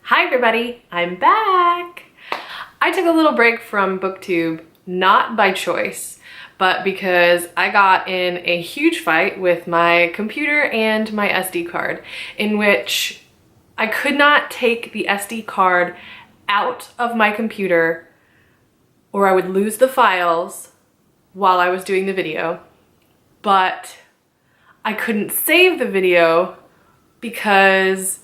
Hi everybody, I'm back! I took a little break from BookTube, not by choice, but because I got in a huge fight with my computer and my SD card, in which I could not take the SD card out of my computer or I would lose the files while I was doing the video, but I couldn't save the video because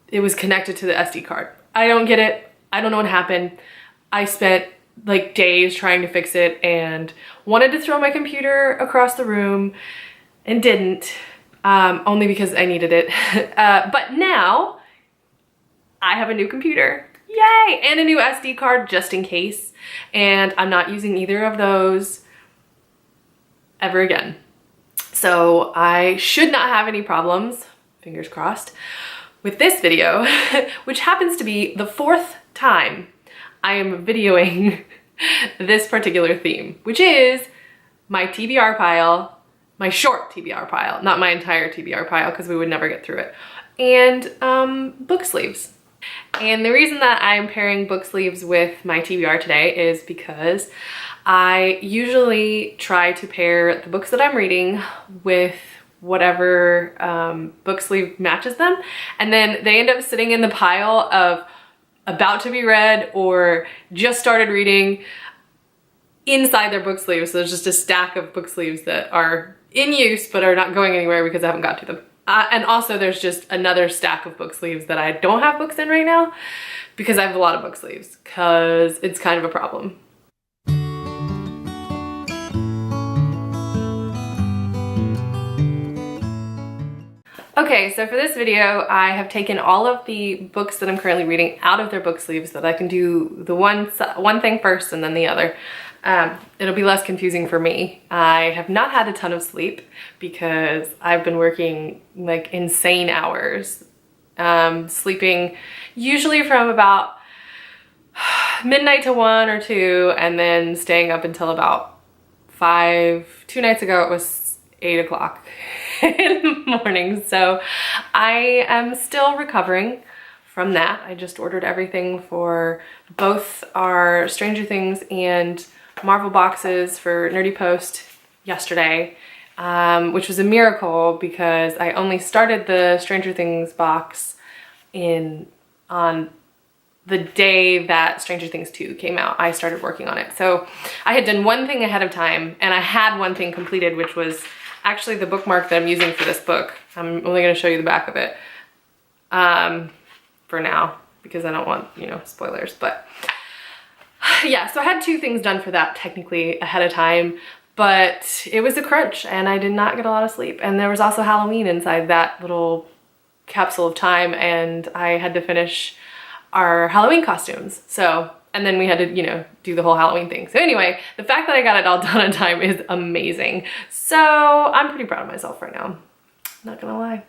it was connected to the SD card. I don't get it. I don't know what happened. I spent like days trying to fix it and wanted to throw my computer across the room and didn't, only because I needed it. But now I have a new computer. Yay! And a new SD card just in case. And I'm not using either of those ever again. So I should not have any problems, fingers crossed, with this video, which happens to be the 4th time I am videoing this particular theme, which is my TBR pile, my short TBR pile, not my entire TBR pile because we would never get through it, and book sleeves. And the reason that I'm pairing book sleeves with my TBR today is because I usually try to pair the books that I'm reading with whatever book sleeve matches them, and then they end up sitting in the pile of about to be read or just started reading inside their book sleeves. So there's just a stack of book sleeves that are in use but are not going anywhere because I haven't got to them. And also there's just another stack of book sleeves that I don't have books in right now because I have a lot of book sleeves because it's kind of a problem. Okay, so for this video, I have taken all of the books that I'm currently reading out of their book sleeves so that I can do the one thing first and then the other. It'll be less confusing for me. I have not had a ton of sleep because I've been working like insane hours, sleeping usually from about midnight to 1 or 2 and then staying up until about 5. 2 nights ago it was 8 o'clock in the morning, so I am still recovering from that. I just ordered everything for both our Stranger Things and Marvel boxes for Nerdy Post yesterday, which was a miracle because I only started the Stranger Things box on the day that Stranger Things 2 came out. I started working on it. So I had done one thing ahead of time and I had one thing completed, which was actually the bookmark that I'm using for this book. I'm only going to show you the back of it for now because I don't want, you know, spoilers. But yeah, so I had 2 things done for that technically ahead of time, but it was a crunch and I did not get a lot of sleep. And there was also Halloween inside that little capsule of time and I had to finish our Halloween costumes. So, and then we had to, you know, do the whole Halloween thing. So anyway, the fact that I got it all done on time is amazing. So I'm pretty proud of myself right now. Not gonna lie.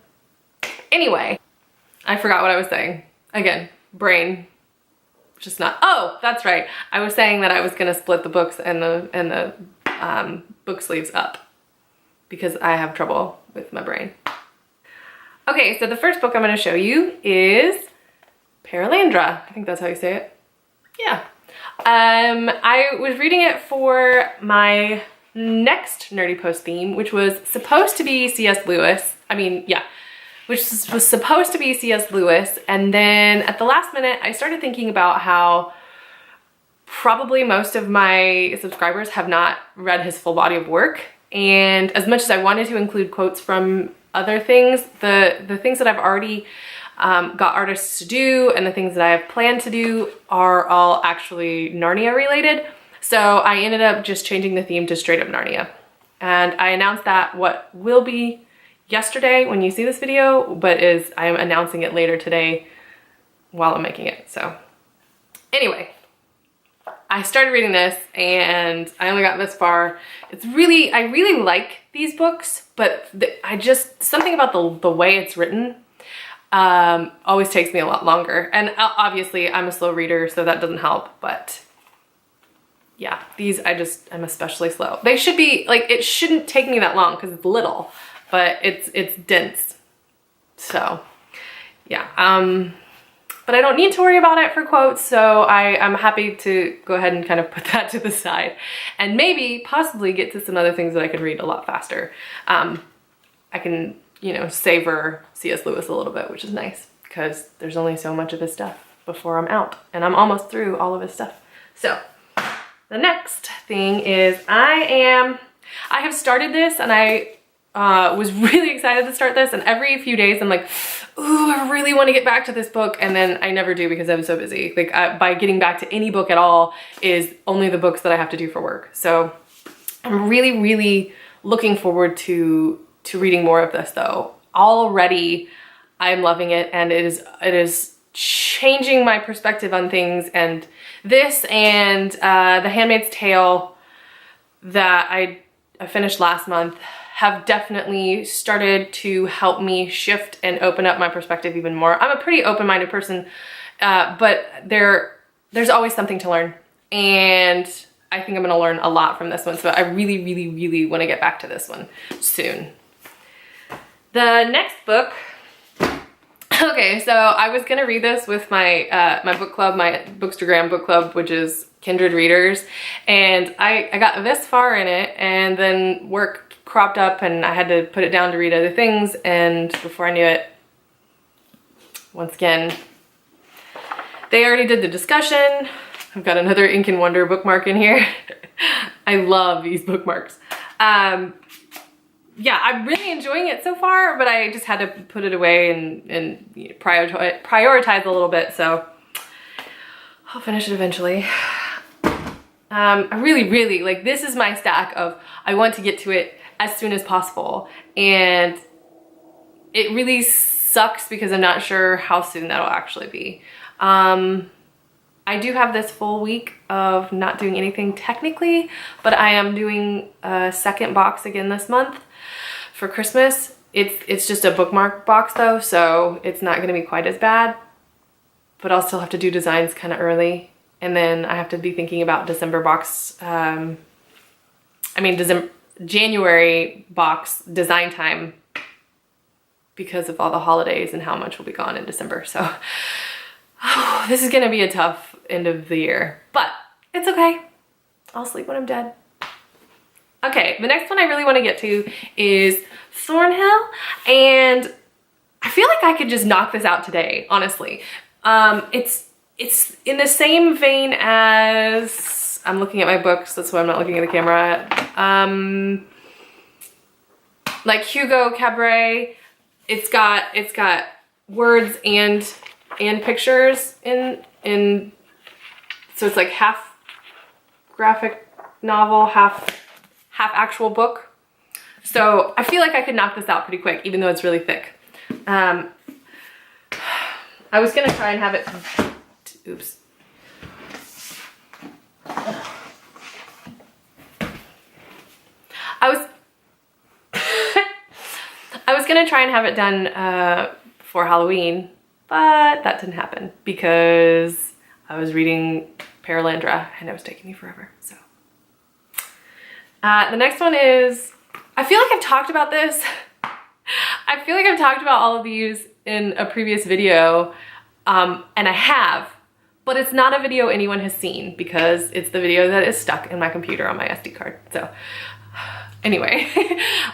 Anyway, I forgot what I was saying. Again, brain, just not, oh, that's right. I was saying that I was gonna split the books and the book sleeves up because I have trouble with my brain. Okay, so the first book I'm gonna show you is Perelandra. I think that's how you say it. Yeah. I was reading it for my next Nerdy Post theme, which was supposed to be C.S. Lewis. I mean, yeah, which was supposed to be C.S. Lewis. And then at the last minute, I started thinking about how probably most of my subscribers have not read his full body of work. And as much as I wanted to include quotes from other things, the things that I've already got artists to do and the things that I have planned to do are all actually Narnia related. So I ended up just changing the theme to straight up Narnia. And I announced that what will be yesterday when you see this video, but I am announcing it later today while I'm making it. So anyway, I started reading this and I only got this far. I really like these books, but something about the way it's written always takes me a lot longer. And obviously I'm a slow reader, so that doesn't help, but yeah, these I'm especially slow. They should be, like, it shouldn't take me that long because it's little, but it's dense. So yeah, but I don't need to worry about it for quotes, so I'm happy to go ahead and kind of put that to the side and maybe possibly get to some other things that I can read a lot faster. I can, you know, savor C.S. Lewis a little bit, which is nice because there's only so much of his stuff before I'm out, and I'm almost through all of his stuff. So the next thing is I have started this, and I was really excited to start this, and every few days I'm like, ooh, I really want to get back to this book, and then I never do because I'm so busy. Like by getting back to any book at all is only the books that I have to do for work. So I'm really, really looking forward to reading more of this though. Already I'm loving it, and it is changing my perspective on things, and this and The Handmaid's Tale that I finished last month have definitely started to help me shift and open up my perspective even more. I'm a pretty open-minded person, but there's always something to learn, and I think I'm gonna learn a lot from this one, so I really, really, really wanna get back to this one soon. The next book, okay, so I was gonna read this with my my book club, my Bookstagram book club, which is Kindred Readers, and I got this far in it, and then work cropped up and I had to put it down to read other things, and before I knew it, once again, they already did the discussion. I've got another Ink and Wonder bookmark in here. I love these bookmarks. Yeah, I'm really enjoying it so far, but I just had to put it away and you know, prioritize a little bit, so I'll finish it eventually. I really, really, like, this is my stack of, I want to get to it as soon as possible, and it really sucks because I'm not sure how soon that'll actually be. I do have this full week of not doing anything technically, but I am doing a second box again this month for Christmas. It's just a bookmark box though, so it's not gonna be quite as bad, but I'll still have to do designs kind of early. And then I have to be thinking about December box, January box design time because of all the holidays and how much will be gone in December. So this is gonna be a tough end of the year, but it's okay. I'll sleep when I'm dead. Okay, the next one I really want to get to is Thornhill, and I feel like I could just knock this out today, honestly. It's in the same vein as, I'm looking at my books, that's why I'm not looking at the camera, like Hugo Cabret. It's got words and pictures in so it's like half graphic novel, half actual book. So I feel like I could knock this out pretty quick, even though it's really thick. I was gonna try and have it, oops. I was gonna try and have it done for Halloween, but that didn't happen because I was reading Paralandra and it was taking me forever, so. The next one is, I feel like I've talked about this. I feel like I've talked about all of these in a previous video, and I have, but it's not a video anyone has seen because it's the video that is stuck in my computer on my SD card. So anyway,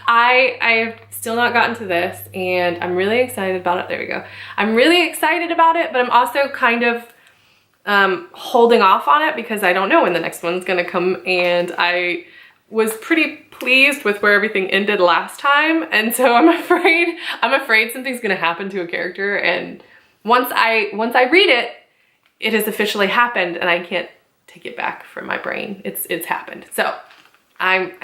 I've still not gotten to this, and I'm really excited about it. There we go. I'm really excited about it, but I'm also kind of holding off on it because I don't know when the next one's gonna come, and I was pretty pleased with where everything ended last time, and so I'm afraid something's gonna happen to a character, and once I read it, it has officially happened, and I can't take it back from my brain. It's happened. So I'm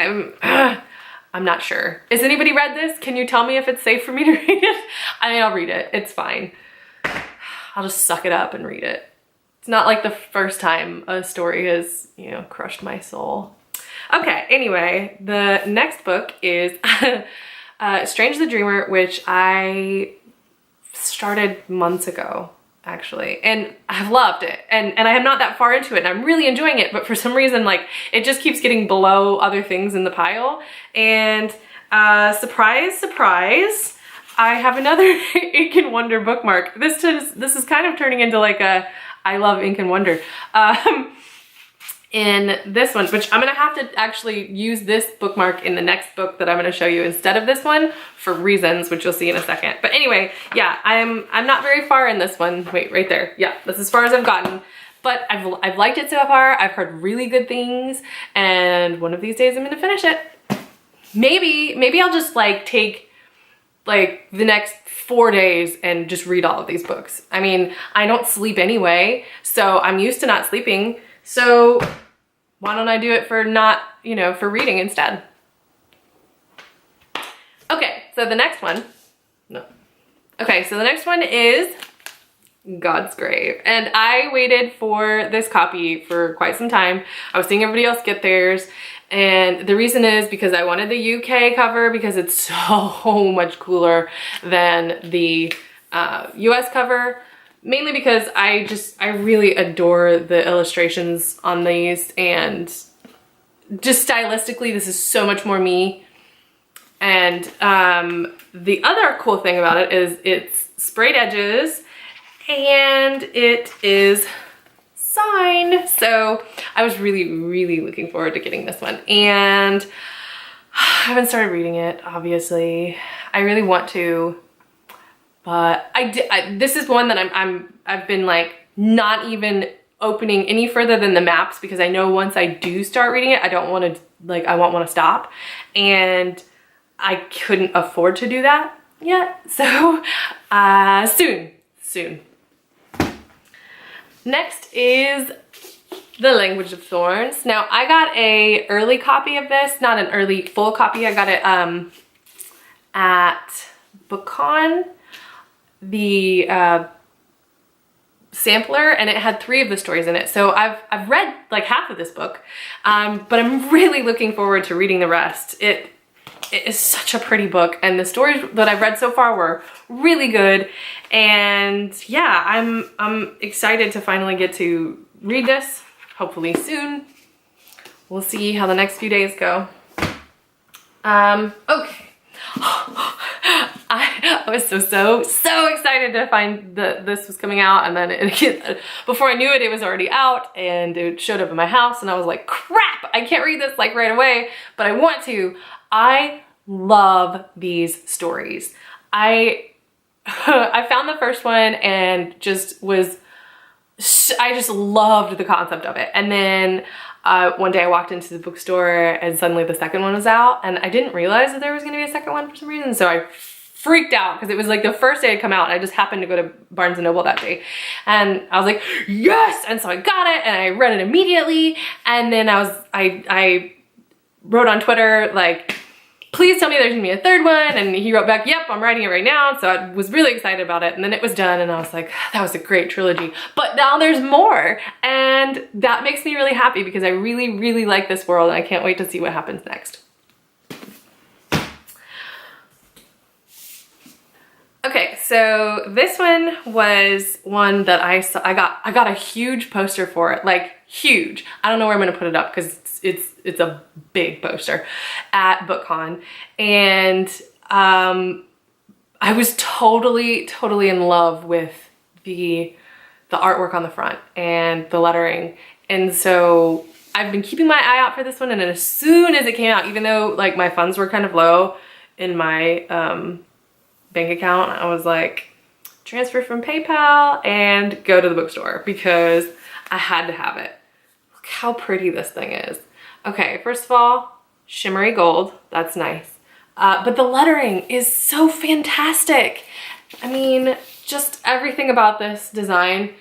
not sure. Has anybody read this? Can you tell me if it's safe for me to read it? I mean, I'll read it. It's fine. I'll just suck it up and read it. It's not like the first time a story has, you know, crushed my soul. Okay, anyway, the next book is Strange the Dreamer, which I started months ago, actually, and I've loved it, and I am not that far into it, and I'm really enjoying it, but for some reason, like, it just keeps getting below other things in the pile, and surprise, surprise, I have another Ink and Wonder bookmark. This is kind of turning into like a I love Ink and Wonder. In this one, which I'm gonna have to actually use this bookmark in the next book that I'm gonna show you instead of this one for reasons, which you'll see in a second. But anyway, yeah, I'm not very far in this one. Wait, right there. Yeah, that's as far as I've gotten. But I've liked it so far. I've heard really good things, and one of these days I'm gonna finish it. Maybe I'll just like take like the next 4 days and just read all of these books. I mean, I don't sleep anyway, so I'm used to not sleeping. So why don't I do it for not, you know, for reading instead? Okay, so the next one, no. Okay, so the next one is God's Grave. And I waited for this copy for quite some time. I was seeing everybody else get theirs. And the reason is because I wanted the UK cover because it's so much cooler than the US cover. Mainly because I really adore the illustrations on these, and just stylistically, this is so much more me. And the other cool thing about it is it's sprayed edges and it is signed. So I was really, really looking forward to getting this one. And I haven't started reading it, obviously. I really want to. But this is one that I've been like not even opening any further than the maps because I know once I do start reading it, I won't want to stop. And I couldn't afford to do that yet. So soon. Next is The Language of Thorns. Now I got a early copy of this, not an early full copy. I got it at BookCon. The sampler, and it had 3 of the stories in it. So I've read like half of this book, but I'm really looking forward to reading the rest. It is such a pretty book, and the stories that I've read so far were really good. And yeah, I'm excited to finally get to read this, hopefully soon. We'll see how the next few days go. Okay. I was so excited to find that this was coming out, and then before I knew it, it was already out and it showed up in my house, and I was like, crap, I can't read this like right away, but I want to. I love these stories. I found the first one and I just loved the concept of it. And then one day I walked into the bookstore and suddenly the second one was out, and I didn't realize that there was gonna be a second one for some reason. So I freaked out because it was like the first day it come out. I just happened to go to Barnes & Noble that day. And I was like, yes! And so I got it and I read it immediately. And then I wrote on Twitter, like, please tell me there's gonna be a third one. And he wrote back, yep, I'm writing it right now. So I was really excited about it. And then it was done and I was like, that was a great trilogy. But now there's more. And that makes me really happy because I really, really like this world and I can't wait to see what happens next. Okay, so this one was one that I got a huge poster for it, like huge. I don't know where I'm gonna put it up because it's a big poster at BookCon, and I was totally in love with the artwork on the front and the lettering, and so I've been keeping my eye out for this one. And then as soon as it came out, even though like my funds were kind of low in my bank account, I was like, transfer from PayPal and go to the bookstore because I had to have it. Look how pretty this thing is. Okay, first of all, shimmery gold, that's nice. But the lettering is so fantastic. I mean, just everything about this design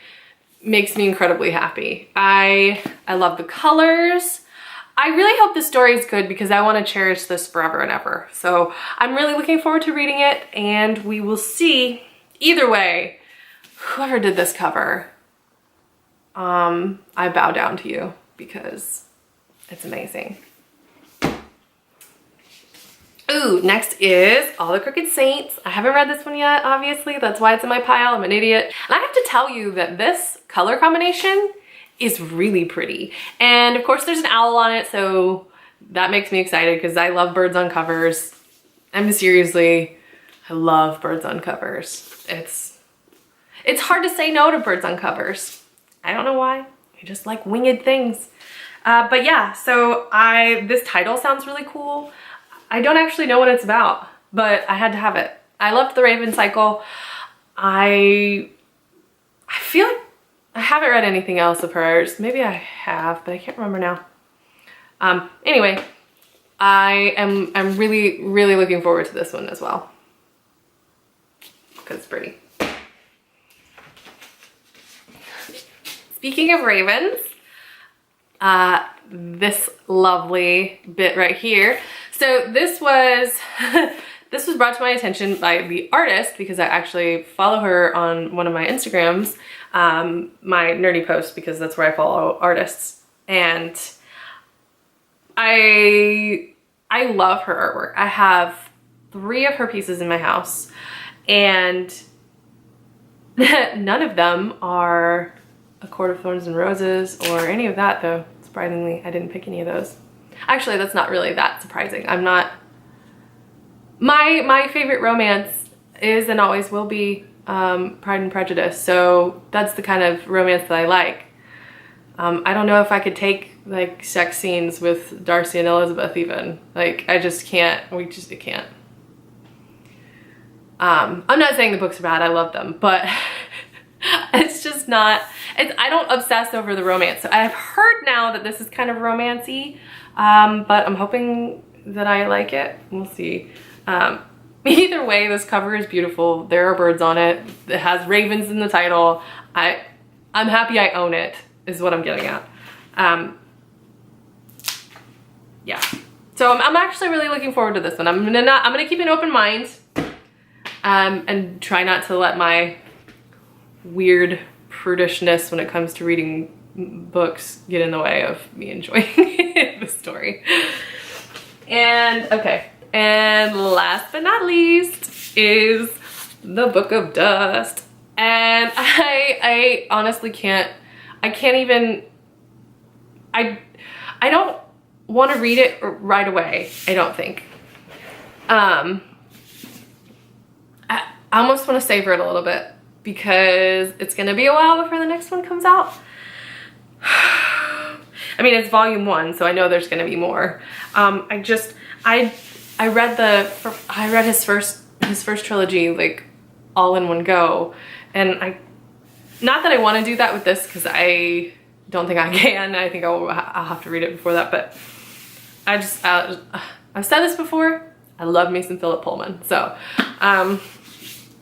makes me incredibly happy. I love the colors. I really hope the story is good because I want to cherish this forever and ever. So I'm really looking forward to reading it, and we will see. Either way, whoever did this cover, I bow down to you because it's amazing. Ooh, next is All the Crooked Saints. I haven't read this one yet, obviously. That's why it's in my pile. I'm an idiot. And I have to tell you that this color combination is really pretty. And of course there's an owl on it, so that makes me excited because I love birds on covers. I'm seriously, I love birds on covers. It's hard to say no to birds on covers. I don't know why. I just like winged things. But yeah, so this title sounds really cool. I don't actually know what it's about, but I had to have it. I loved the Raven cycle. I feel like I haven't read anything else of hers. Maybe I have, but I can't remember now. Anyway, I'm really, really looking forward to this one as well, because it's pretty. Speaking of ravens, this lovely bit right here. So this was this was brought to my attention by the artist, because I actually follow her on one of my Instagrams, my nerdy post, because that's where I follow artists. And I love her artwork. I have 3 of her pieces in my house, and none of them are A Court of Thorns and Roses or any of that, though. Surprisingly, I didn't pick any of those. Actually, that's not really that surprising. I'm not... My favorite romance is and always will be Pride and Prejudice, so that's the kind of romance that I like. I don't know if I could take like sex scenes with Darcy and Elizabeth even. Like, I just can't. I can't. I'm not saying the books are bad, I love them, but it's just not, I don't obsess over the romance. So I've heard now that this is kind of romancy, but I'm hoping that I like it. We'll see. Either way, this cover is beautiful. There are birds on it. It has ravens in the title. I'm happy I own it, is what I'm getting at. Yeah. So I'm actually really looking forward to this one. I'm gonna keep an open mind, and try not to let my weird prudishness when it comes to reading books get in the way of me enjoying the story. And okay, and last but not least is the Book of Dust. And I honestly can't even, I don't want to read it right away, I don't think. I almost want to savor it a little bit, because it's gonna be a while before the next one comes out. I mean, it's volume 1, so I know there's gonna be more. I read his first trilogy like all in one go, and not that I want to do that with this, because I don't think I can. I think I'll have to read it before that, but I've said this before, I love me some Philip Pullman, so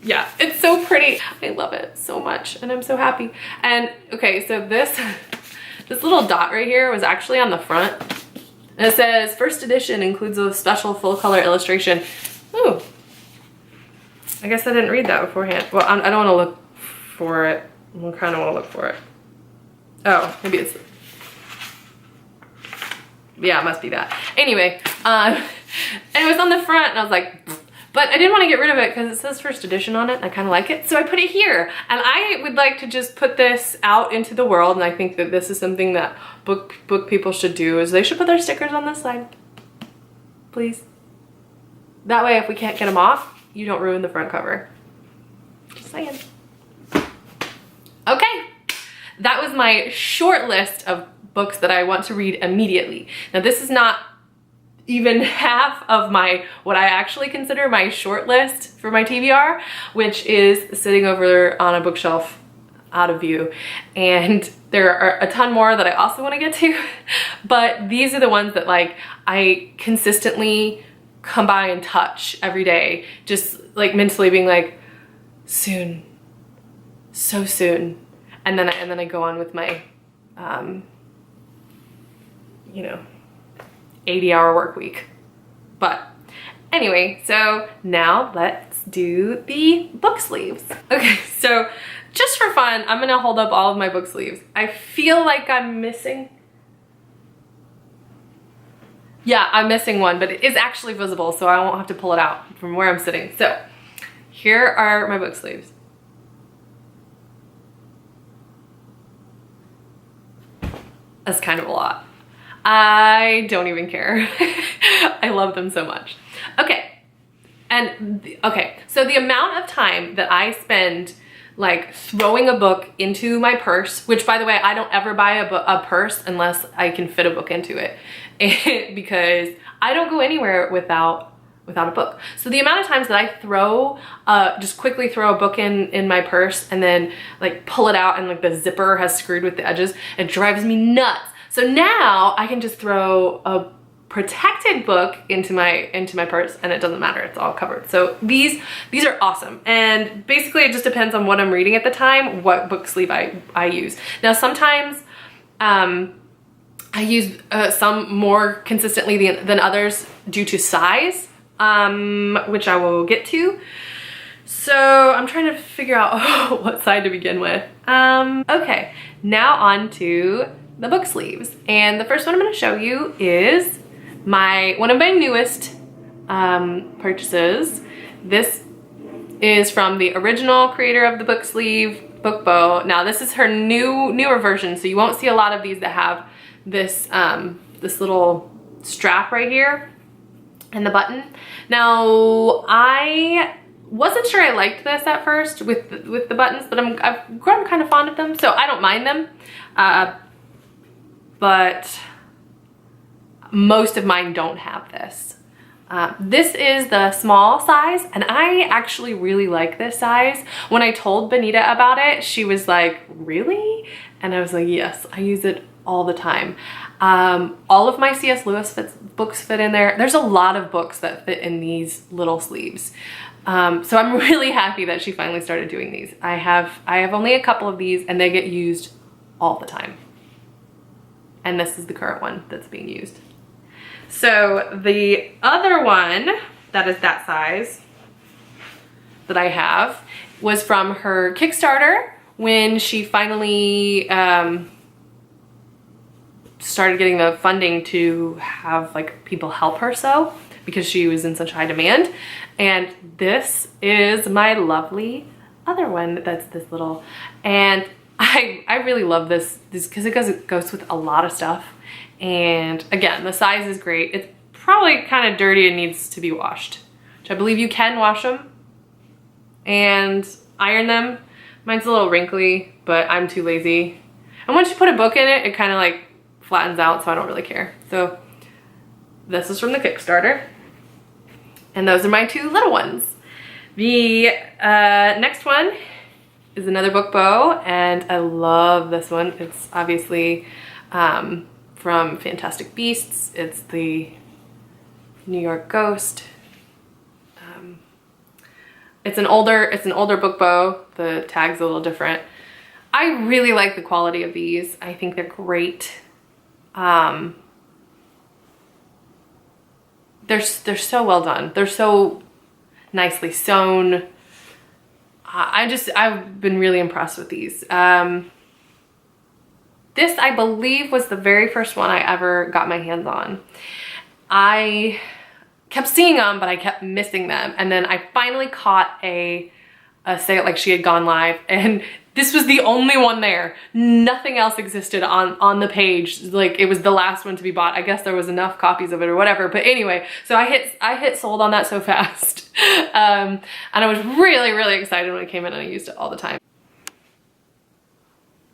yeah, it's so pretty. I love it so much, and I'm so happy. And okay, so this little dot right here was actually on the front, and it says first edition includes a special full color illustration. Ooh, I guess I didn't read that beforehand. Well, I don't want to look for it. I kind of want to look for it. Oh, maybe it's, yeah, it must be that. Anyway, and it was on the front, and I was like, but I didn't want to get rid of it because it says first edition on it, and I kind of like it, so I put it here. And I would like to just put this out into the world, and I think that this is something that book people should do, is they should put their stickers on this side, please. That way, if we can't get them off, you don't ruin the front cover. Just saying. Okay, that was my short list of books that I want to read immediately. Now, this is not even half of what I actually consider my short list for my TBR, which is sitting over on a bookshelf out of view. And there are a ton more that I also want to get to, but these are the ones that like I consistently come by and touch every day, just like mentally being like, soon, so soon. And then I go on with my, you know, 80-hour work week. But anyway, so now let's do the book sleeves. Okay, so just for fun, I'm gonna hold up all of my book sleeves. I feel like I'm missing, yeah, I'm missing one, but it is actually visible, so I won't have to pull it out from where I'm sitting. So here are my book sleeves. That's kind of a lot. I don't even care. I love them so much. Okay, and And okay, so the amount of time that I spend like throwing a book into my purse, which by the way, I don't ever buy a purse unless I can fit a book into it, because I don't go anywhere without a book. So the amount of times that I just quickly throw a book in my purse and then like pull it out and like the zipper has screwed with the edges, it drives me nuts. So now I can just throw a protected book into my purse and it doesn't matter, it's all covered. So these are awesome, and basically it just depends on what I'm reading at the time, what book sleeve I use. Now sometimes I use some more consistently than others due to size, which I will get to. So I'm trying to figure out what side to begin with. Okay, now on to the book sleeves, and the first one I'm going to show you is one of my newest purchases. This is from the original creator of the book sleeve, Book Bow. Now this is her newer version, so you won't see a lot of these that have this this little strap right here and the button. Now I wasn't sure I liked this at first with the buttons, but I've grown kind of fond of them, so I don't mind them. But most of mine don't have this. This is the small size, and I actually really like this size. When I told Benita about it, she was like, really? And I was like, yes, I use it all the time. All of my C.S. Lewis books fit in there. There's a lot of books that fit in these little sleeves. So I'm really happy that she finally started doing these. I have only a couple of these and they get used all the time. And this is the current one that's being used. So the other one that is that size that I have was from her Kickstarter when she finally started getting the funding to have like people help her sew because she was in such high demand. And this is my lovely other one that's this little, and I really love this because it goes with a lot of stuff. And again, the size is great. It's probably kind of dirty and needs to be washed, which I believe you can wash them and iron them. Mine's a little wrinkly, but I'm too lazy. And once you put a book in it, it kind of like flattens out, so I don't really care. So this is from the Kickstarter. And those are my two little ones. The next one is another Book Bow, and I love this one. It's obviously from Fantastic Beasts. It's the New York Ghost. It's an older Book Bow. The tag's a little different. I really like the quality of these. I think they're great. They're so well done. They're so nicely sewn. I've been really impressed with these. This, I believe, was the very first one I ever got my hands on. I kept seeing them, but I kept missing them. And then I finally caught a sale, like she had gone live, and this was the only one there. Nothing else existed on the page. Like, it was the last one to be bought. I guess there was enough copies of it or whatever. But anyway, so I hit sold on that so fast. And I was really, really excited when it came in, and I used it all the time.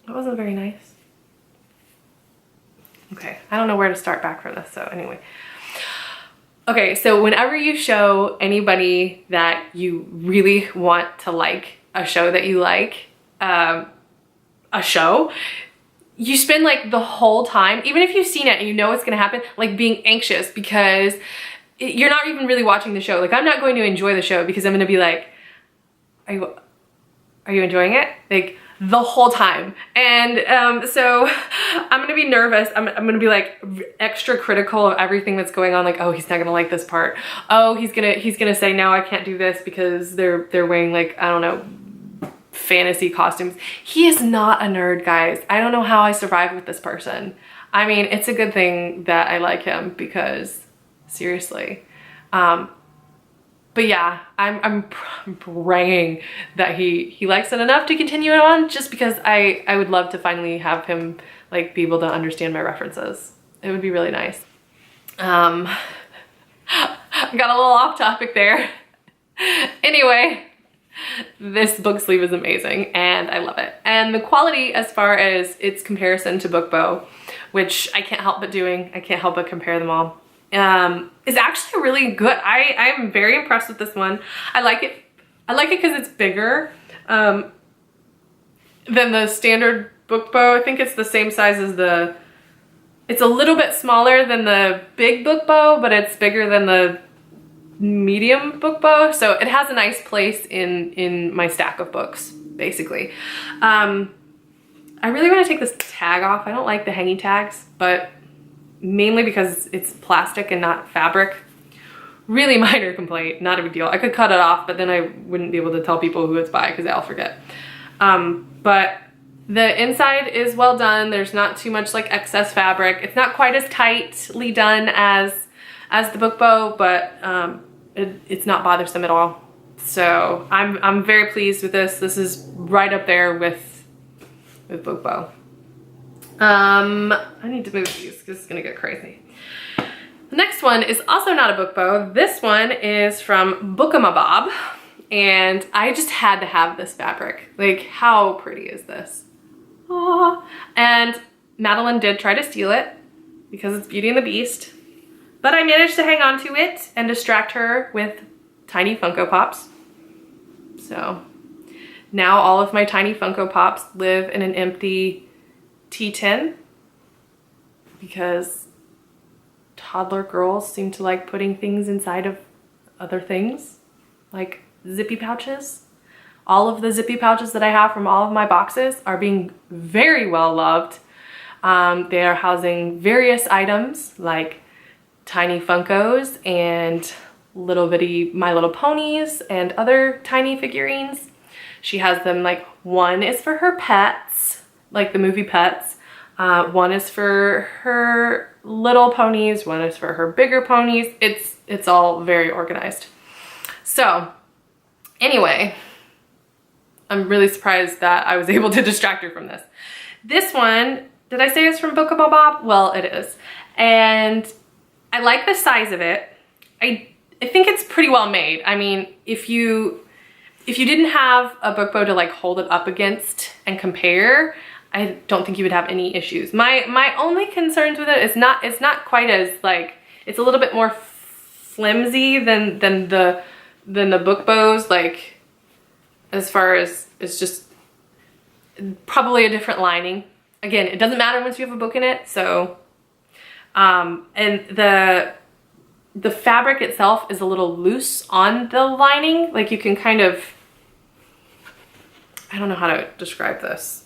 That wasn't very nice. Okay, I don't know where to start back from this, so anyway. Okay, so whenever you show anybody that you really want to like a show that you like, you spend like the whole time, even if you've seen it and you know what's gonna happen, like being anxious because you're not even really watching the show. Like, I'm not going to enjoy the show because I'm gonna be like, are you enjoying it? Like, the whole time. And so I'm gonna be nervous. I'm gonna be like extra critical of everything that's going on. Like, oh, he's not gonna like this part. Oh, he's gonna say, no, I can't do this because they're wearing, like, I don't know, fantasy costumes. He is not a nerd, guys. I don't know how I survive with this person. I mean, it's a good thing that I like him because seriously. But yeah, I'm praying that he likes it enough to continue it on, just because I would love to finally have him like be able to understand my references. It would be really nice. I got a little off topic there. Anyway, this book sleeve is amazing and I love it. And the quality as far as its comparison to Bookbow, which I can't help but doing, I can't help but compare them all, is actually really good. I'm very impressed with this one. I like it because it's bigger than the standard Bookbow. I think it's the same size as it's a little bit smaller than the big Bookbow, but it's bigger than the medium Bookbow. So it has a nice place in my stack of books, basically. I really want to take this tag off. I don't like the hanging tags, but mainly because it's plastic and not fabric. Really minor complaint, not a big deal. I could cut it off, but then I wouldn't be able to tell people who it's by because I'll forget. But the inside is well done. There's not too much like excess fabric. It's not quite as tightly done as the Bookbow, but it's not bothersome at all. So I'm very pleased with this. This is right up there with Bookbow. I need to move these because it's gonna get crazy. The next one is also not a Bookbow. This one is from Bookamabob, and I just had to have this fabric. Like, how pretty is this? Aww. And Madeline did try to steal it because it's Beauty and the Beast, but I managed to hang on to it and distract her with tiny Funko Pops. So now all of my tiny Funko Pops live in an empty tea tin because toddler girls seem to like putting things inside of other things, like zippy pouches. All of the zippy pouches that I have from all of my boxes are being very well loved. They are housing various items like tiny Funkos and little bitty My Little Ponies and other tiny figurines. She has them, like, one is for her pets, like the movie Pets. One is for her little ponies, one is for her bigger ponies. It's all very organized. So anyway, I'm really surprised that I was able to distract her from this. This one, did I say it's from Bookamabob? Well, it is. And I like the size of it. I think it's pretty well made. I mean, if you didn't have a Bookbow to like hold it up against and compare, I don't think you would have any issues. My only concerns with it is it's not quite as like, it's a little bit more flimsy than the Bookbows, like as far as it's just probably a different lining. Again, it doesn't matter once you have a book in it. So and the fabric itself is a little loose on the lining. Like you can kind of, I don't know how to describe this.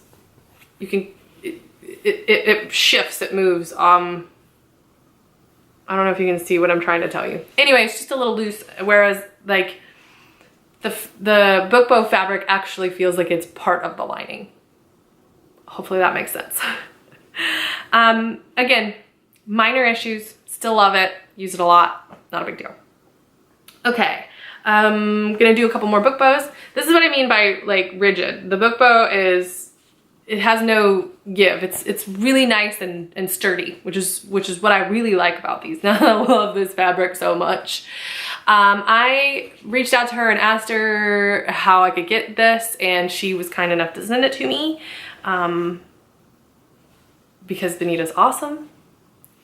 You can, it shifts, it moves. I don't know if you can see what I'm trying to tell you. Anyway, it's just a little loose, whereas like the Bookbow fabric actually feels like it's part of the lining. Hopefully that makes sense. Again, minor issues, still love it, use it a lot, not a big deal. Okay, I'm gonna do a couple more Bookbows. This is what I mean by like rigid. The Bookbow it has no give. It's really nice and sturdy, which is what I really like about these. Now I love this fabric so much. I reached out to her and asked her how I could get this, and she was kind enough to send it to me because Benita's awesome.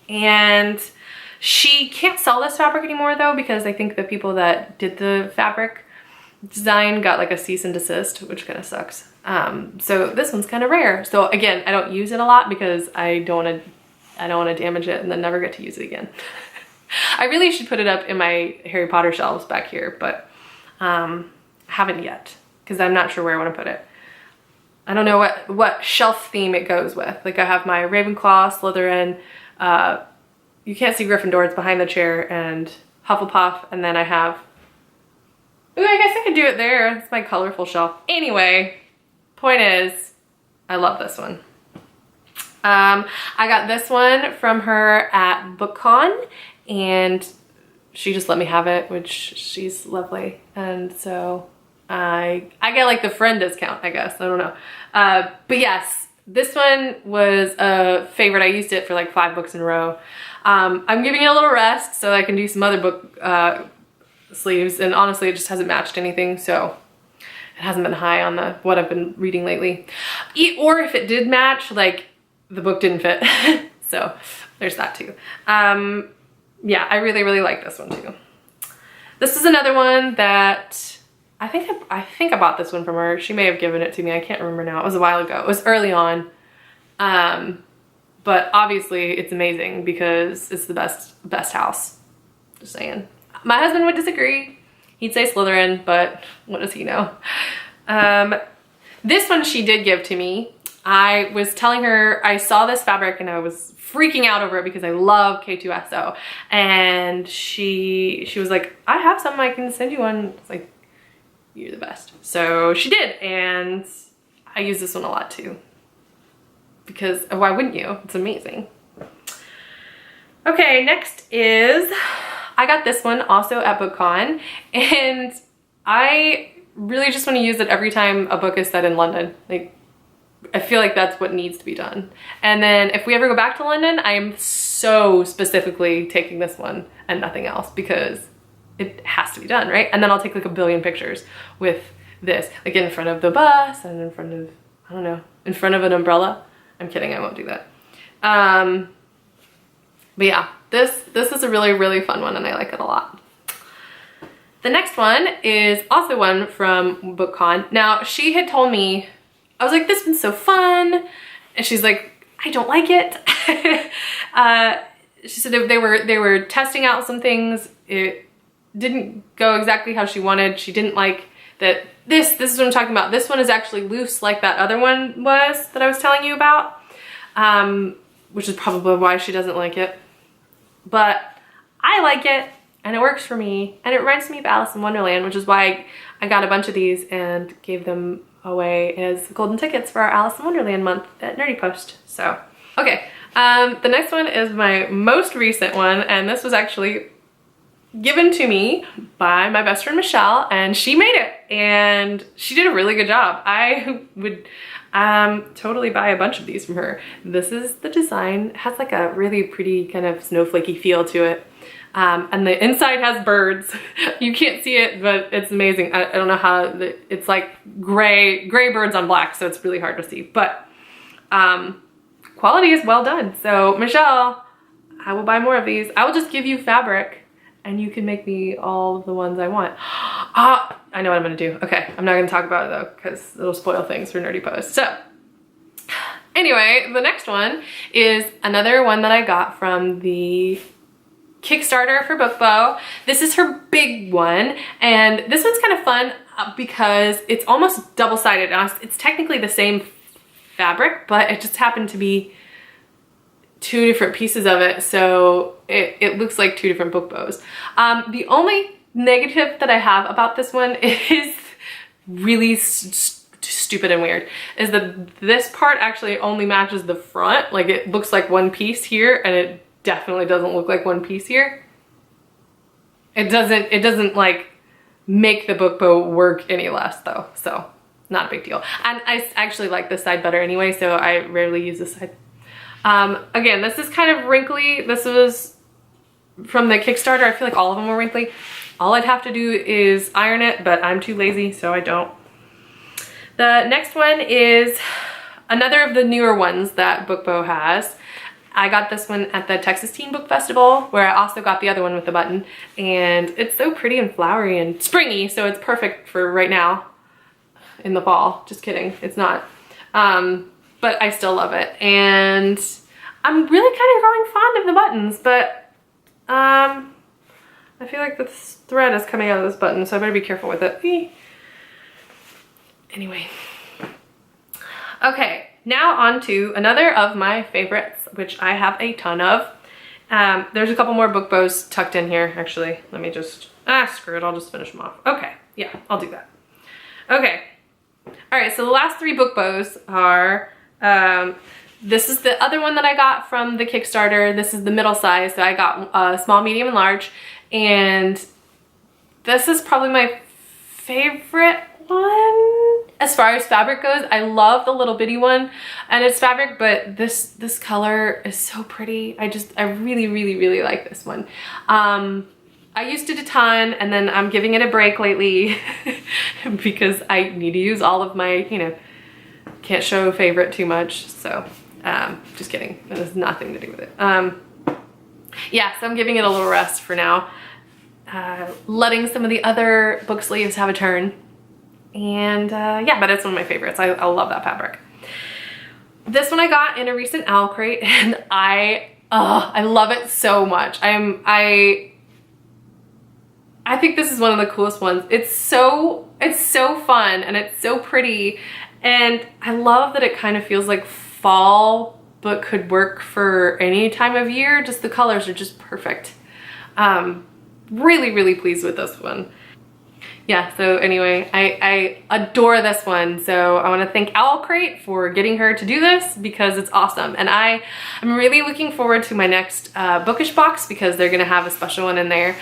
And she can't sell this fabric anymore though, because I think the people that did the fabric design got like a cease and desist, which kind of sucks. So this one's kind of rare. So again, I don't use it a lot because I don't want to damage it and then never get to use it again. I really should put it up in my Harry Potter shelves back here, but haven't yet because I'm not sure where I want to put it. I don't know what shelf theme it goes with. Like I have my Ravenclaw, Slytherin, you can't see Gryffindor, it's behind the chair, and Hufflepuff, and then I have, ooh, I guess I could do it there. It's my colorful shelf. Anyway, point is, I love this one. I got this one from her at BookCon, and she just let me have it, which she's lovely. And so I get like the friend discount, I guess. I don't know. But yes, this one was a favorite. I used it for like 5 books in a row. I'm giving it a little rest so I can do some other sleeves, and honestly it just hasn't matched anything, so it hasn't been high on the what I've been reading lately. Or if it did match, like the book didn't fit. So there's that too. Yeah, I really, really like this one too. This is another one that I think I bought this one from her. She may have given it to me. I can't remember now. It was a while ago. It was early on. But obviously it's amazing because it's the best house. Just saying. My husband would disagree. He'd say Slytherin, but what does he know? This one she did give to me. I was telling her I saw this fabric and I was freaking out over it because I love K2SO. And she was like, I have some, I can send you one. It's like, you're the best. So she did, and I use this one a lot too. Because why wouldn't you? It's amazing. Okay, next is, I got this one also at BookCon, and I really just want to use it every time a book is set in London. Like, I feel like that's what needs to be done. And then if we ever go back to London, I am so specifically taking this one and nothing else because it has to be done, right? And then I'll take like a billion pictures with this, like in front of the bus and in front of, I don't know, in front of an umbrella. I'm kidding, I won't do that. But yeah, this is a really, really fun one and I like it a lot. The next one is also one from BookCon. Now, she had told me, I was like, this one's so fun. And she's like, I don't like it. She said they were testing out some things. It didn't go exactly how she wanted. She didn't like that this is what I'm talking about. This one is actually loose like that other one was that I was telling you about, which is probably why she doesn't like it. But I like it and it works for me and it reminds me of Alice in Wonderland, which is why I got a bunch of these and gave them away as golden tickets for our Alice in Wonderland month at Nerdy Post. So, okay. The next one is my most recent one, and this was actually given to me by my best friend Michelle, and she made it and she did a really good job. I would totally buy a bunch of these from her. This is the design. It has like a really pretty kind of snowflakey feel to it. And the inside has birds. You can't see it, but it's amazing. I don't know how, it's like gray birds on black, so it's really hard to see. But quality is well done. So Michelle, I will buy more of these. I will just give you fabric and you can make me all the ones I want. I know what I'm gonna do. Okay, I'm not gonna talk about it though, because it'll spoil things for Nerdy Post. So anyway, the next one is another one that I got from the Kickstarter for BookBow. This is her big one, and this one's kind of fun because it's almost double-sided. It's technically the same fabric, but it just happened to be two different pieces of it, so it looks like two different book bows. The only negative that I have about this one is really stupid and weird, is that this part actually only matches the front. Like, it looks like one piece here, and it definitely doesn't look like one piece here. It doesn't like make the book bow work any less though, so not a big deal. And I actually like this side better anyway, so I rarely use this side. Again, this is kind of wrinkly. This was from the Kickstarter. I feel like all of them were wrinkly. All I'd have to do is iron it, but I'm too lazy, so I don't. The next one is another of the newer ones that BookBow has. I got this one at the Texas Teen Book Festival, where I also got the other one with the button, and it's so pretty and flowery and springy, so it's perfect for right now in the fall. Just kidding, it's not. But I still love it, and I'm really kind of growing fond of the buttons, but I feel like the thread is coming out of this button, so I better be careful with it. Anyway. Okay, now on to another of my favorites, which I have a ton of. There's a couple more book bows tucked in here, actually. Let me just, screw it, I'll just finish them off. Okay, yeah, I'll do that. Okay, all right, so the last three book bows are, this is the other one that I got from the Kickstarter. This is the middle size, so I got small, medium, and large. And this is probably my favorite one as far as fabric goes. I love the little bitty one, and it's fabric, but this color is so pretty. I really, really, really like this one. I used it a ton, and then I'm giving it a break lately because I need to use all of my, you know, can't show favorite too much. So just kidding, that has nothing to do with it. Yeah, so I'm giving it a little rest for now, letting some of the other book sleeves have a turn. And yeah, but it's one of my favorites. I love that fabric. This one I got in a recent owl crate, and I love it so much. I think this is one of the coolest ones. It's so fun, and it's so pretty, and I love that it kind of feels like fall, but could work for any time of year. Just the colors are just perfect. Really, really pleased with this one. Yeah, so anyway, I adore this one. So I want to thank Owl Crate for getting her to do this, because it's awesome. And I'm really looking forward to my next bookish box, because they're gonna have a special one in there.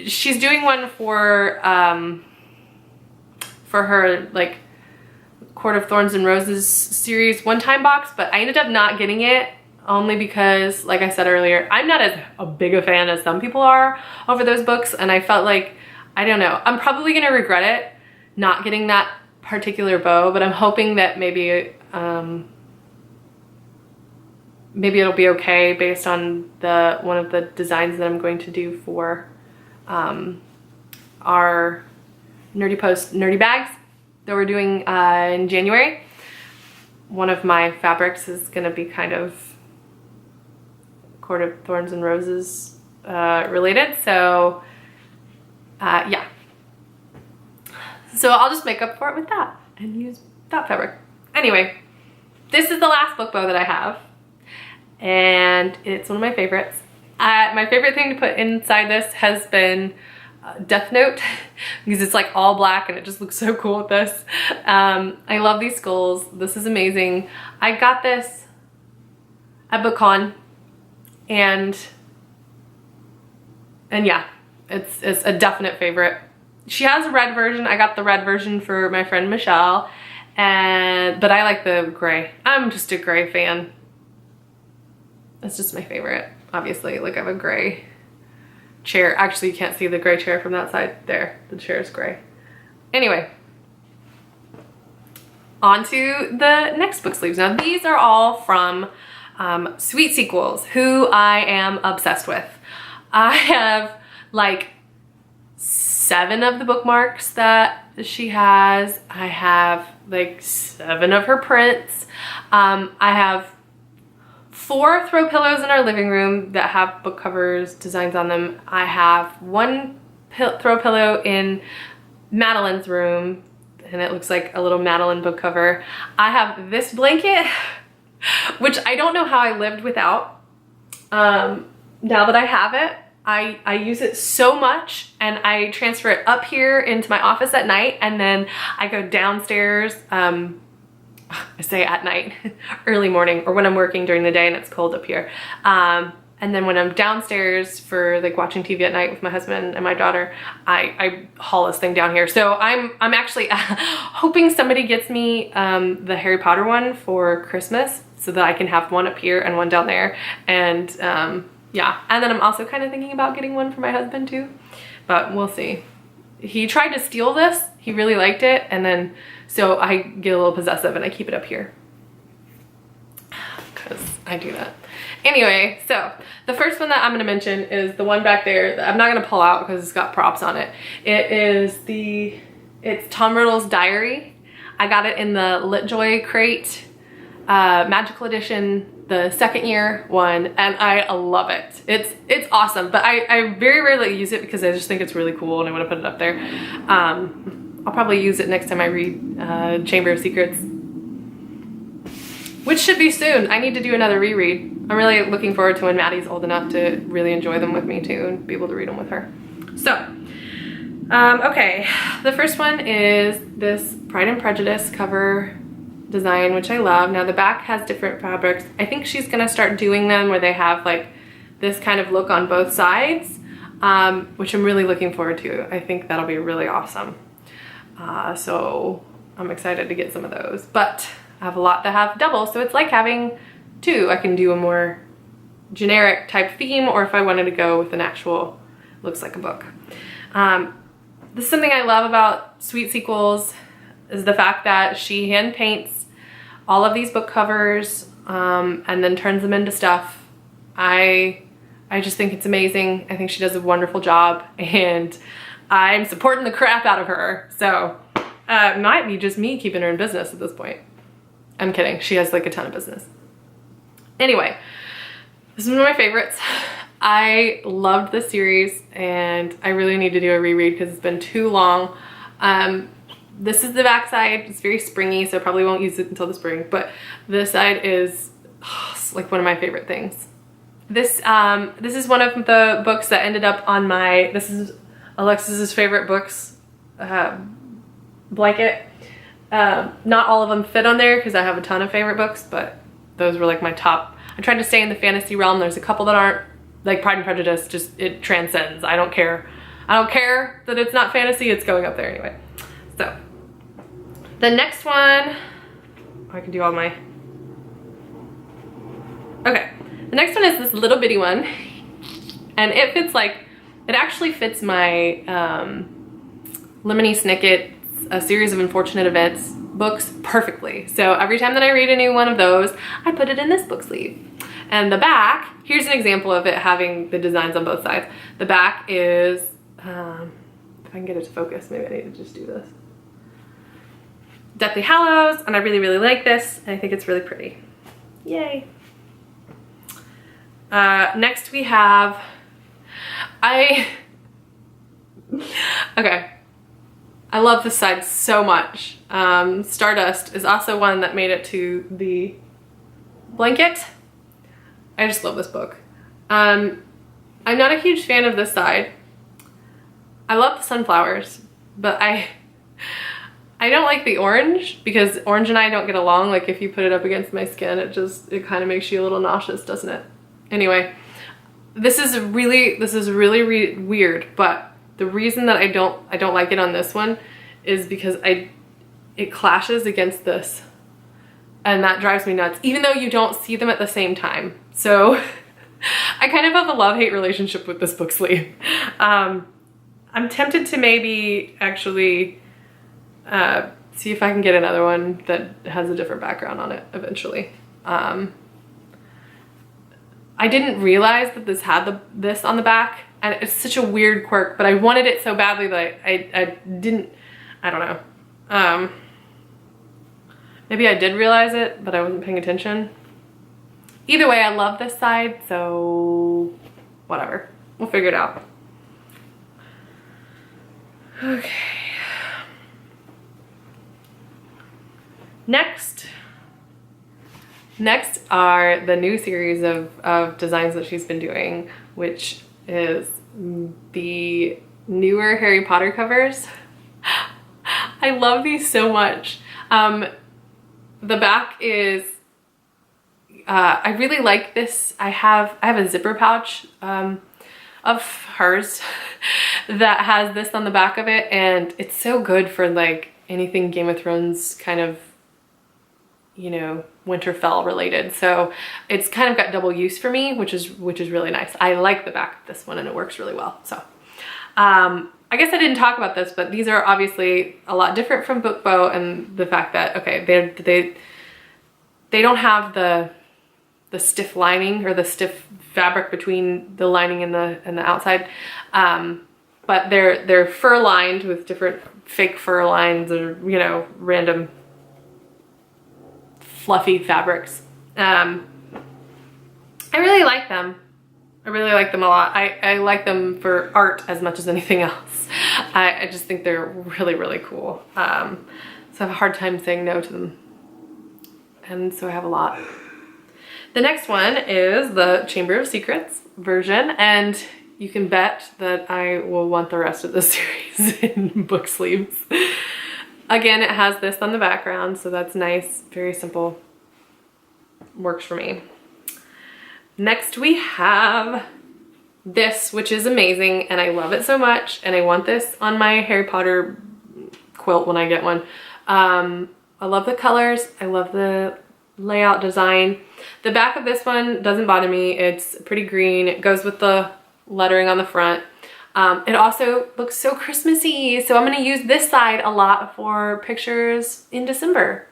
She's doing one for her like Court of Thorns and Roses series one-time box, but I ended up not getting it only because, like I said earlier, I'm not as big a fan as some people are over those books, and I felt like, I don't know, I'm probably gonna regret it not getting that particular bow, but I'm hoping that maybe maybe it'll be okay based on one of the designs that I'm going to do for our Nerdy Post Nerdy Bags that we're doing in January. One of my fabrics is gonna be kind of Court of Thorns and Roses related, so yeah. So I'll just make up for it with that and use that fabric. Anyway, this is the last book bow that I have, and it's one of my favorites. My favorite thing to put inside this has been Death Note, because it's like all black and it just looks so cool with this. I love these skulls. This is amazing. I got this at BookCon, and yeah, it's a definite favorite. She has a red version. I got the red version for my friend Michelle, but I like the gray. I'm just a gray fan. That's just my favorite, obviously. Like, I have a gray chair. Actually, you can't see the gray chair from that side there. The chair is gray. Anyway, on to the next book sleeves. Now, these are all from Sweet Sequels, who I am obsessed with. I have like 7 of the bookmarks that she has. I have like 7 of her prints. I have 4 throw pillows in our living room that have book covers, designs on them. I have 1 throw pillow in Madeline's room, and it looks like a little Madeline book cover. I have this blanket, which I don't know how I lived without. Now that I have it, I use it so much, and I transfer it up here into my office at night, and then I go downstairs, I say at night, early morning, or when I'm working during the day and it's cold up here. And then when I'm downstairs for like watching TV at night with my husband and my daughter, I haul this thing down here. So I'm actually hoping somebody gets me the Harry Potter one for Christmas, so that I can have one up here and one down there. And yeah, and then I'm also kind of thinking about getting one for my husband too, but we'll see. He tried to steal this. He really liked it, and then so I get a little possessive and I keep it up here because I do that. Anyway, so the first one that I'm going to mention is the one back there that I'm not going to pull out because it's got props on it. It's Tom Riddle's Diary. I got it in the LitJoy crate, Magical Edition, the 2nd year one, and I love it. It's awesome, but I very rarely use it because I just think it's really cool and I want to put it up there. I'll probably use it next time I read Chamber of Secrets, which should be soon. I need to do another reread. I'm really looking forward to when Maddie's old enough to really enjoy them with me too and be able to read them with her. So, okay, the first one is this Pride and Prejudice cover design, which I love. Now the back has different fabrics. I think she's gonna start doing them where they have like this kind of look on both sides, which I'm really looking forward to. I think that'll be really awesome. So I'm excited to get some of those, but I have a lot that have double, so it's like having 2. I can do a more generic type theme, or if I wanted to go with an actual looks like a book. This is something I love about Sweet Sequels, is the fact that she hand paints all of these book covers and then turns them into stuff. I just think it's amazing. I think she does a wonderful job, and I'm supporting the crap out of her. So it might be just me keeping her in business at this point. I'm kidding. She has like a ton of business. Anyway, this is one of my favorites. I loved this series, and I really need to do a reread because it's been too long. This is the back side. It's very springy, so I probably won't use it until the spring, but this side is like one of my favorite things. This is one of the books that ended up on my, this is Alexis's favorite books blanket. Not all of them fit on there because I have a ton of favorite books, but those were like my top. I tried to stay in the fantasy realm. There's a couple that aren't, like Pride and Prejudice, just it transcends. I don't care. I don't care that it's not fantasy, it's going up there anyway. So the next one, I can do all my, okay. The next one is this little bitty one, and it fits like, it actually fits my Lemony Snicket's A Series of Unfortunate Events books perfectly. So every time that I read a new one of those, I put it in this book sleeve. And the back, here's an example of it having the designs on both sides. The back is, if I can get it to focus, maybe I need to just do this. Deathly Hallows, and I really, really like this, and I think it's really pretty. Yay. Next we have, okay, I love this side so much. Stardust is also one that made it to the blanket. I just love this book. I'm not a huge fan of this side. I love the sunflowers, but I don't like the orange, because orange and I don't get along. Like if you put it up against my skin, it kind of makes you a little nauseous, doesn't it? Anyway, this is really weird, but the reason that I don't like it on this one is because it clashes against this, and that drives me nuts, even though you don't see them at the same time. So I kind of have a love-hate relationship with this book sleeve. I'm tempted to maybe actually see if I can get another one that has a different background on it eventually. I didn't realize that this had this on the back, and it's such a weird quirk, but I wanted it so badly that I don't know. Maybe I did realize it, but I wasn't paying attention. Either way, I love this side, so whatever. We'll figure it out. Okay. Next are the new series of designs that she's been doing, which is the newer Harry Potter covers. I love these so much. The back is, I really like this. I have a zipper pouch of hers that has this on the back of it, and it's so good for like anything Game of Thrones kind of, you know, Winterfell related. So it's kind of got double use for me, which is really nice. I like the back of this one, and it works really well. So I guess I didn't talk about this, but these are obviously a lot different from Book Bow, and the fact that, okay, they don't have the stiff lining or the stiff fabric between the lining and the outside, but they're fur lined with different fake fur lines, or, you know, random fluffy fabrics. I really like them. I really like them a lot. I like them for art as much as anything else. I just think they're really, really cool. So I have a hard time saying no to them. And so I have a lot. The next one is the Chamber of Secrets version, and you can bet that I will want the rest of the series in book sleeves. Again, it has this on the background, so that's nice. Very simple. Works for me. Next we have this, which is amazing, and I love it so much, and I want this on my Harry Potter quilt when I get one. I love the colors. I love the layout design. The back of this one doesn't bother me. It's pretty green. It goes with the lettering on the front. It also looks so Christmassy, so I'm gonna use this side a lot for pictures in December,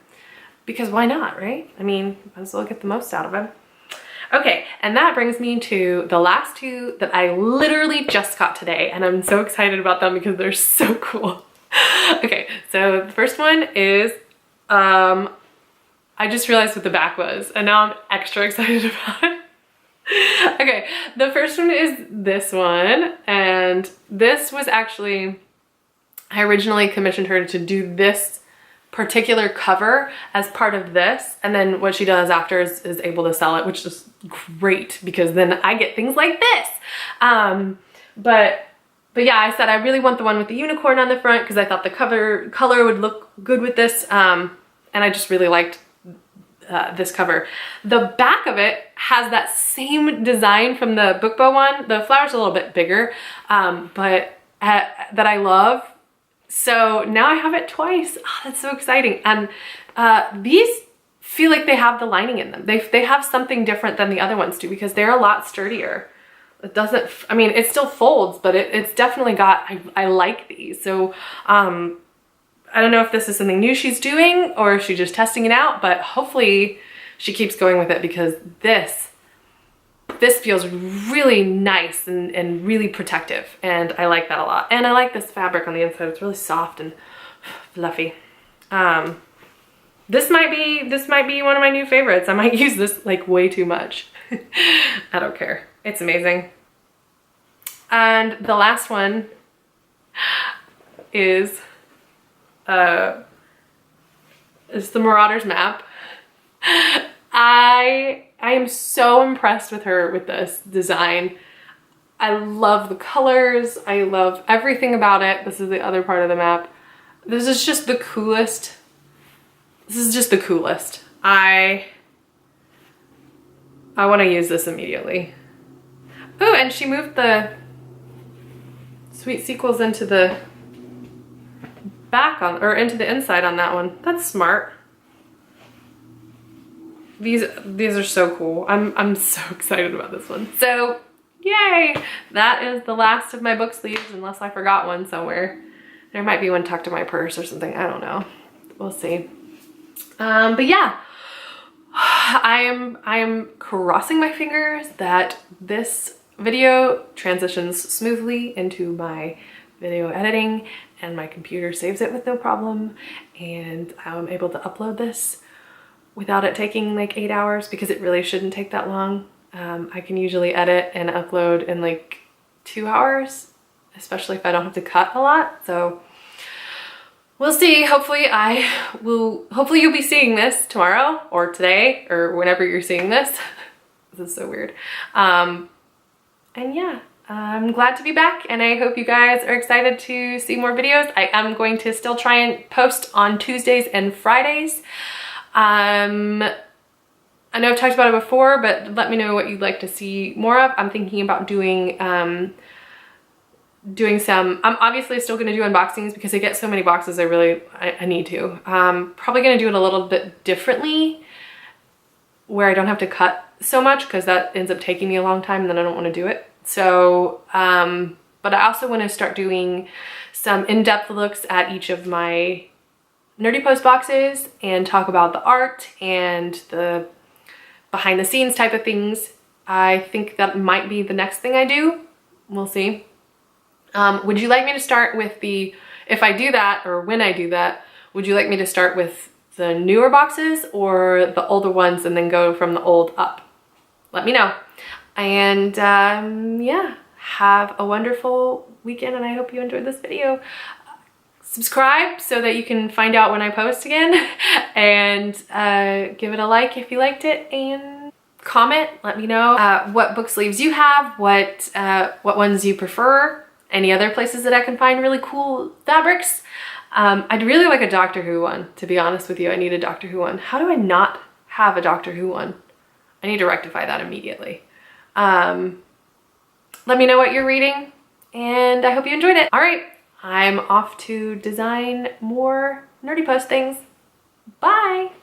because why not, right? I mean, might as well get the most out of it. Okay, and that brings me to the last two that I literally just got today, and I'm so excited about them because they're so cool. Okay, so the first one is, I just realized what the back was, and now I'm extra excited about it. Okay, the first one is this one, and this was actually, I originally commissioned her to do this particular cover as part of this, and then what she does after is able to sell it, which is great because then I get things like this. But yeah, I said I really want the one with the unicorn on the front because I thought the color would look good with this, and I just really liked this cover. The back of it has that same design from the book bow one. The flower's a little bit bigger, but that I love. So now I have it twice. Oh, that's so exciting. And these feel like they have the lining in them. They have something different than the other ones do because they're a lot sturdier. It doesn't, I mean, it still folds, but it's definitely got, I like these. So I don't know if this is something new she's doing or if she's just testing it out, but hopefully she keeps going with it because this feels really nice and really protective, and I like that a lot. And I like this fabric on the inside. It's really soft and fluffy. This might be one of my new favorites. I might use this like way too much. I don't care. It's amazing. And the last one is the Marauders map. I am so impressed with her with this design. I love the colors. I love everything about it. This is the other part of the map. This is just the coolest. This is just the coolest. I want to use this immediately. Oh, and she moved the sweet sequels into the back on, or into the inside on that one. That's smart. These are so cool. I'm so excited about this one. So yay! That is the last of my book sleeves, unless I forgot one somewhere. There might be one tucked in my purse or something. I don't know. We'll see. But yeah, I am crossing my fingers that this video transitions smoothly into my video editing and my computer saves it with no problem, and I'm able to upload this without it taking like 8 hours, because it really shouldn't take that long. I can usually edit and upload in like 2 hours, especially if I don't have to cut a lot. So we'll see. Hopefully you'll be seeing this tomorrow or today or whenever you're seeing this. This is so weird. And yeah, I'm glad to be back, and I hope you guys are excited to see more videos. I am going to still try and post on Tuesdays and Fridays. I know I've talked about it before, but let me know what you'd like to see more of. I'm thinking about doing some, I'm obviously still going to do unboxings because I get so many boxes. I need to. Probably going to do it a little bit differently where I don't have to cut so much, because that ends up taking me a long time and then I don't want to do it. So, but I also want to start doing some in-depth looks at each of my Nerdy Post boxes and talk about the art and the behind the scenes type of things. I think that might be the next thing I do. We'll see. Would you like me to start with if I do that, or when I do that, would you like me to start with the newer boxes or the older ones and then go from the old up? Let me know. And yeah, have a wonderful weekend, and I hope you enjoyed this video. Subscribe so that you can find out when I post again, and give it a like if you liked it, and comment. Let me know what book sleeves you have, what ones you prefer, any other places that I can find really cool fabrics. I'd really like a Doctor Who one, to be honest with you. I need a Doctor Who one. How do I not have a Doctor Who one? I need to rectify that immediately. Let me know what you're reading, and I hope you enjoyed it. All right. I'm off to design more Nerdy Post things. Bye!